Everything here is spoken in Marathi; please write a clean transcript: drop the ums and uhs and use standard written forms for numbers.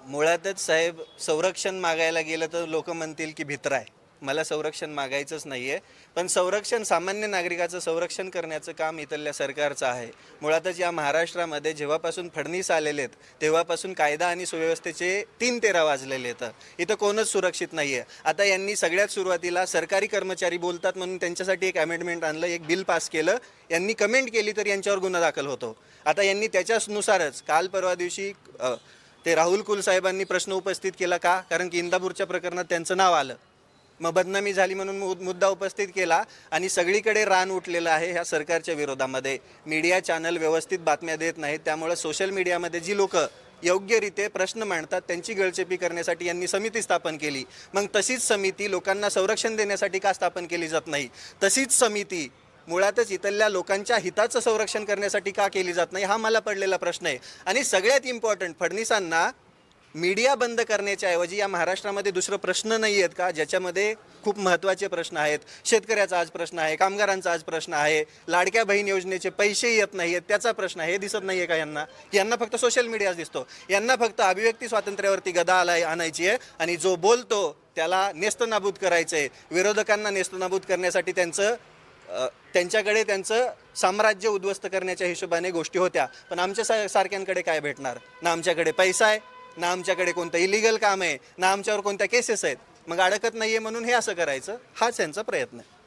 मुळातच साहेब, संरक्षण मागायला गेलं तर लोक म्हणतील की भित्रा आहे. मला संरक्षण मागायचंच नाही आहे. पण संरक्षण, सामान्य नागरिकाचं संरक्षण करण्याचं काम इथल्या सरकारचं आहे. मुळातच या महाराष्ट्रामध्ये जेव्हापासून फडणवीस आलेले आहेत तेव्हापासून कायदा आणि सुव्यवस्थेचे 3-13 वाजलेले आहेत. इथं कोणच सुरक्षित नाही आहे. आता यांनी सगळ्यात सुरुवातीला सरकारी कर्मचारी बोलतात म्हणून त्यांच्यासाठी एक अमेंडमेंट आणलं, एक बिल पास केलं. यांनी कमेंट केली तर यांच्यावर गुन्हा दाखल होतो. आता यांनी त्याच्यानुसारच काल परवा दिवशी ते राहुल कुल साहेबांनी प्रश्न उपस्थित केला. का? कारण की इंदापूरच्या प्रकरणात त्यांचं नाव आलं, मग बदनामी झाली म्हणून मुद्दा उपस्थित केला आणि सगळीकडे रान उठलेलं आहे ह्या सरकारच्या विरोधामध्ये. मीडिया चॅनल व्यवस्थित बातम्या देत नाहीत, त्यामुळे सोशल मीडियामध्ये जी लोक योग्यरीत्या प्रश्न मांडतात त्यांची गळचेपी करण्यासाठी यांनी समिती स्थापन केली. मग तशीच समिती लोकांना संरक्षण देण्यासाठी का स्थापन केली जात नाही? तशीच समिती मुळातच इथल्या लोकांच्या हिताचं संरक्षण करण्यासाठी का केली जात नाही, हा मला पडलेला प्रश्न आहे. आणि सगळ्यात इम्पॉर्टंट, फडणवीसांना मीडिया बंद करण्याच्या ऐवजी या महाराष्ट्रामध्ये दुसरं प्रश्न नाही आहेत का ज्याच्यामध्ये खूप महत्त्वाचे प्रश्न आहेत? शेतकऱ्याचा आज प्रश्न आहे, कामगारांचा आज प्रश्न आहे, लाडक्या बहीण योजनेचे पैसे येत नाही आहेत त्याचा प्रश्न आहे. हे दिसत नाही आहे का यांना? यांना फक्त सोशल मीडियाच दिसतो. यांना फक्त अभिव्यक्ती स्वातंत्र्यावरती गदा आणायची आहे आणि जो बोलतो त्याला नेस्तनाबूत करायचं आहे. विरोधकांना नेस्तनाबूत करण्यासाठी त्यांच्याकडे त्यांचं साम्राज्य उद्ध्वस्त करण्याच्या हिशोबाने गोष्टी होत्या. पण आमच्या सारख्यांकडे काय भेटणार? ना आमच्याकडे पैसा आहे, ना आमच्याकडे कोणतं इलिगल काम आहे, ना आमच्यावर कोणत्या केसेस आहेत. मग अडकत नाही आहे म्हणून हे असं करायचं, हाच यांचा प्रयत्न आहे.